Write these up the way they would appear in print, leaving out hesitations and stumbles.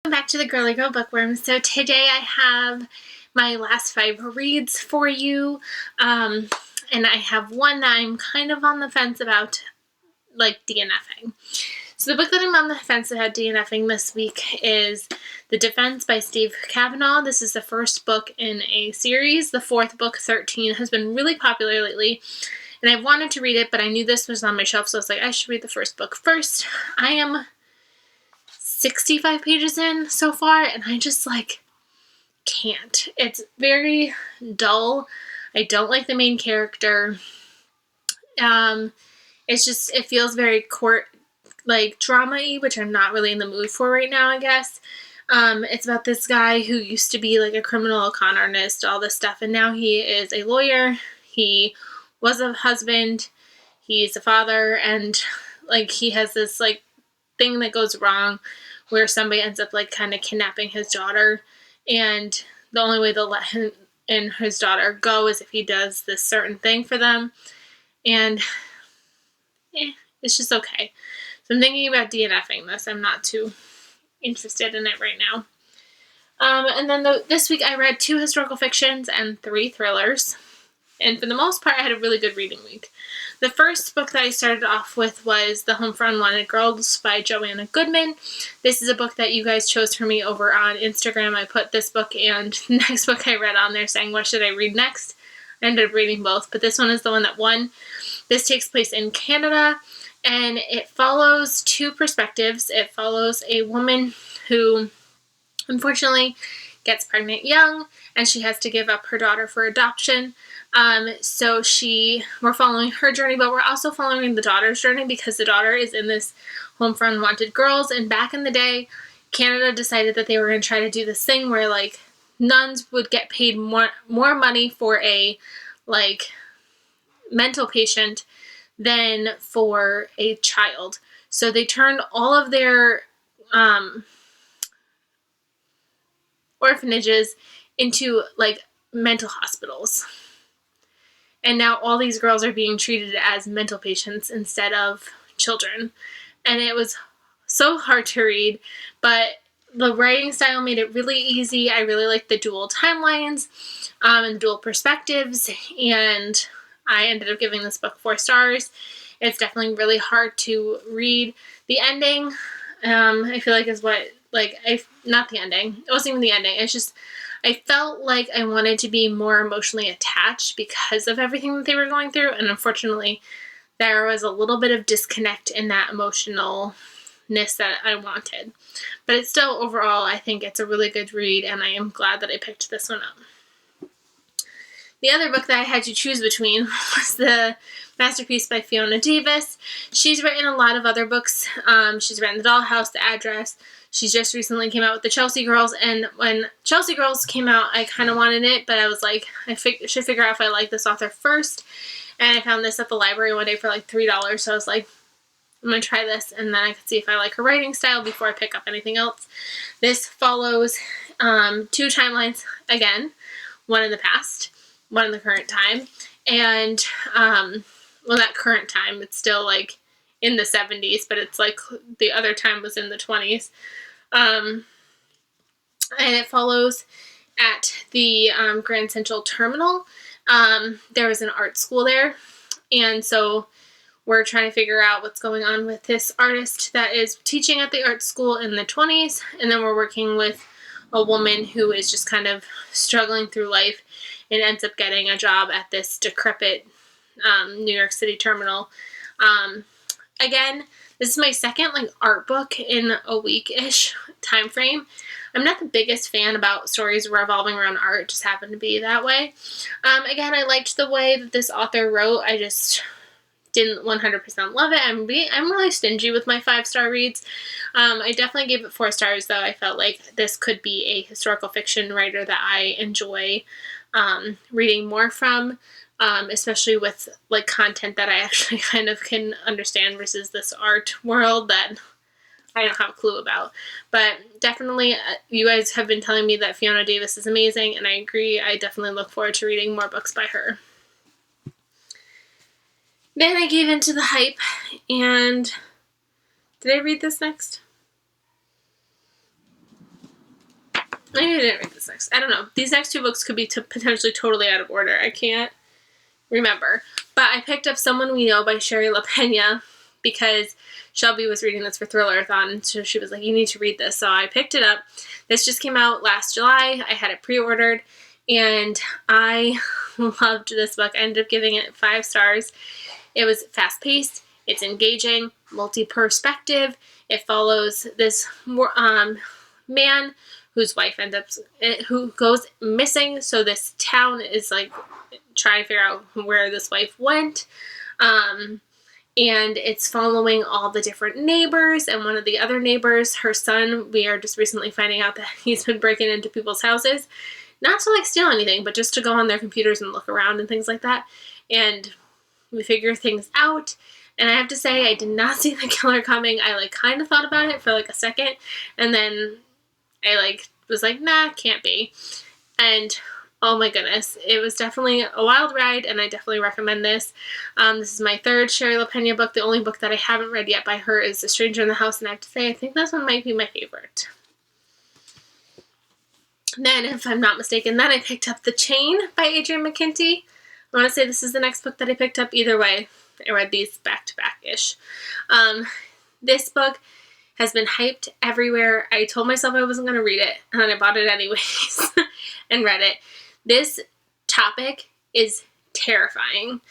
Welcome back to the Girly Girl Bookworm. So today I have my last 5 reads for you, and I have one that I'm kind of on the fence about, like DNFing. So the book that I'm on the fence about DNFing this week is The Defense by Steve Kavanaugh. This is the first book in a series. The 4th book, 13, has been really popular lately, and I wanted to read it, but I knew this was on my shelf, so I was like, I should read the first book first. I am 65 pages in so far, and I just can't. It's very dull. I don't like the main character. It feels very court drama-y, which I'm not really in the mood for right now, I guess. It's about this guy who used to be a criminal, a con artist, all this stuff, and now he is a lawyer. He was a husband, he's a father, and he has this thing that goes wrong where somebody ends up kind of kidnapping his daughter, and the only way they'll let him and his daughter go is if he does this certain thing for them, and it's just okay. So I'm thinking about DNFing this. I'm not too interested in it right now. And then this week I read 2 historical fictions and 3 thrillers, and for the most part I had a really good reading week. The first book that I started off with was The Homefront Wanted Girls by Joanna Goodman. This is a book that you guys chose for me over on Instagram. I put this book and the next book I read on there saying, what should I read next? I ended up reading both, but this one is the one that won. This takes place in Canada, and it follows 2 perspectives. It follows a woman who unfortunately gets pregnant young, and she has to give up her daughter for adoption. So we're following her journey, but we're also following the daughter's journey because the daughter is in this Homefront Wanted Girls, and back in the day, Canada decided that they were going to try to do this thing where nuns would get paid more money for a mental patient than for a child. So they turned all of their orphanages into mental hospitals. And now all these girls are being treated as mental patients instead of children. And it was so hard to read, but the writing style made it really easy. I really liked the dual timelines and the dual perspectives, and I ended up giving this book 4 stars. It's definitely really hard to read. The ending, I feel is what, not the ending. It wasn't even the ending. It's just, I felt like I wanted to be more emotionally attached because of everything that they were going through, and unfortunately there was a little bit of disconnect in that emotionalness that I wanted. But it's still, overall, I think it's a really good read, and I am glad that I picked this one up. The other book that I had to choose between was The Masterpiece by Fiona Davis. She's written a lot of other books. She's written The Dollhouse, The Address. She just recently came out with The Chelsea Girls, and when Chelsea Girls came out, I kind of wanted it, but I was like, I should figure out if I like this author first, and I found this at the library one day for $3, so I was like, I'm going to try this, and then I could see if I like her writing style before I pick up anything else. This follows 2 timelines, again, one in the past, one in the current time, and, well, not current time, it's still in the 70s, but it's the other time was in the 20s. And it follows at the Grand Central Terminal. There was an art school there, and so we're trying to figure out what's going on with this artist that is teaching at the art school in the 20s, and then we're working with a woman who is just kind of struggling through life and ends up getting a job at this decrepit New York City terminal. Again, this is my second art book in a week-ish time frame. I'm not the biggest fan about stories revolving around art. It just happened to be that way. Again, I liked the way that this author wrote. I just didn't 100% love it. I'm really stingy with my 5-star reads. I definitely gave it 4 stars, though. I felt like this could be a historical fiction writer that I enjoy reading more from. Especially with content that I actually kind of can understand versus this art world that I don't have a clue about. But definitely, you guys have been telling me that Fiona Davis is amazing, and I agree. I definitely look forward to reading more books by her. Then I gave into the hype, and did I read this next? Maybe I didn't read this next. I don't know. These next two books could be potentially totally out of order. I can't remember. But I picked up Someone We Know by Sherry LaPena because Shelby was reading this for Thriller-a-thon, so she was like, you need to read this. So I picked it up. This just came out last July. I had it pre-ordered, and I loved this book. I ended up giving it 5 stars. It was fast-paced. It's engaging, multi-perspective. It follows this man whose wife who goes missing. So this town is like trying to figure out where this wife went. And it's following all the different neighbors, and one of the other neighbors, her son, we are just recently finding out that he's been breaking into people's houses, not to like steal anything, but just to go on their computers and look around and things like that. And we figure things out. And I have to say, I did not see the killer coming. I like kind of thought about it for like a second, and then I like was like, nah, can't be. And oh my goodness, it was definitely a wild ride, and I definitely recommend this. This is my 3rd Sherry LaPena book. The only book that I haven't read yet by her is A Stranger in the House, and I have to say, I think this one might be my favorite. Then, if I'm not mistaken, then I picked up The Chain by Adrienne McKinty. I want to say this is the next book that I picked up. Either way, I read these back-to-back-ish. This book has been hyped everywhere. I told myself I wasn't going to read it, and then I bought it anyways and read it. This topic is terrifying.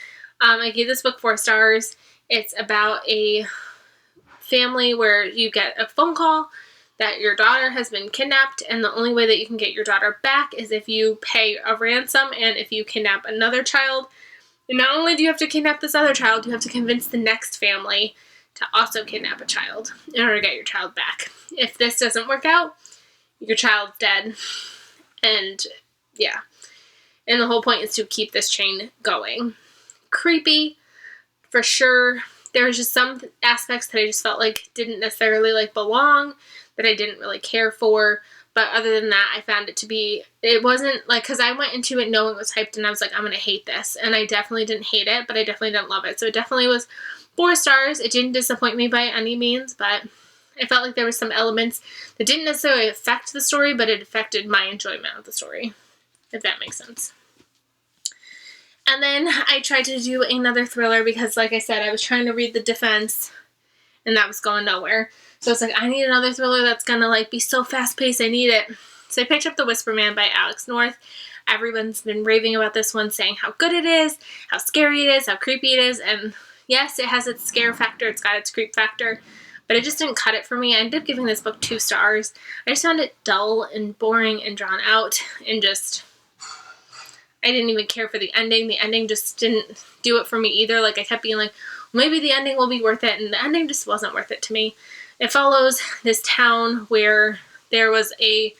I gave this book 4 stars. It's about a family where you get a phone call that your daughter has been kidnapped, and the only way that you can get your daughter back is if you pay a ransom and if you kidnap another child. And not only do you have to kidnap this other child, you have to convince the next family to also kidnap a child in order to get your child back. If this doesn't work out, your child's dead. And yeah. And the whole point is to keep this chain going. Creepy, for sure. There was just some aspects that I just felt like didn't necessarily like belong, that I didn't really care for. But other than that, I found it to be, it wasn't like, because I went into it knowing it was hyped, and I was like, I'm going to hate this. And I definitely didn't hate it, but I definitely didn't love it. So it definitely was 4 stars. It didn't disappoint me by any means, but I felt like there were some elements that didn't necessarily affect the story, but it affected my enjoyment of the story, if that makes sense. And then I tried to do another thriller because, like I said, I was trying to read The Defense, and that was going nowhere. So it's like, I need another thriller that's going to like be so fast-paced. I need it. So I picked up The Whisper Man by Alex North. Everyone's been raving about this one, saying how good it is, how scary it is, how creepy it is. And yes, it has its scare factor. It's got its creep factor. But it just didn't cut it for me. I ended up giving this book 2 stars. I just found it dull and boring and drawn out, and just, I didn't even care for the ending. The ending just didn't do it for me either. Like, I kept being like, maybe the ending will be worth it, and the ending just wasn't worth it to me. It follows this town where there was a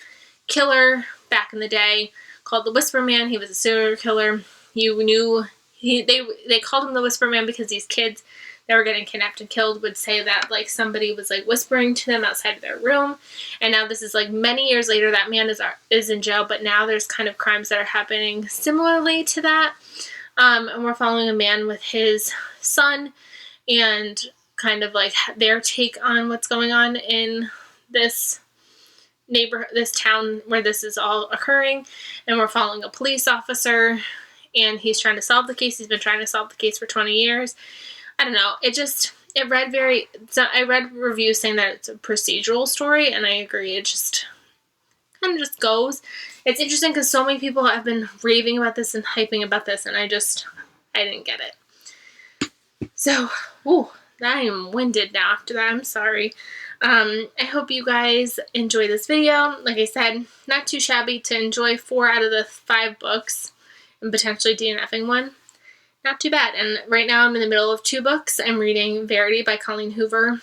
killer back in the day called the Whisper Man. He was a serial killer. They called him the Whisper Man because these kids that were getting kidnapped and killed would say that like somebody was like whispering to them outside of their room. And now this is like many years later. That man is in jail, but now there's kind of crimes that are happening similarly to that. And we're following a man with his son, and kind of like their take on what's going on in this neighborhood, this town where this is all occurring. And we're following a police officer, and he's trying to solve the case. He's been trying to solve the case for 20 years. I don't know. I read reviews saying that it's a procedural story, and I agree. It just kind of just goes. It's interesting because so many people have been raving about this and hyping about this, and I didn't get it. So, I am winded now after that. I'm sorry. I hope you guys enjoy this video. Like I said, not too shabby to enjoy 4 out of the 5 books and potentially DNFing one. Not too bad. And right now I'm in the middle of 2 books. I'm reading Verity by Colleen Hoover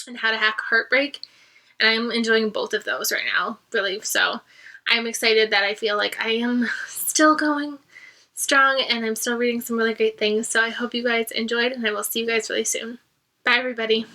and How to Hack Heartbreak. And I'm enjoying both of those right now, really. So I'm excited that I feel like I am still going strong, and I'm still reading some really great things. So I hope you guys enjoyed, and I will see you guys really soon. Bye, everybody.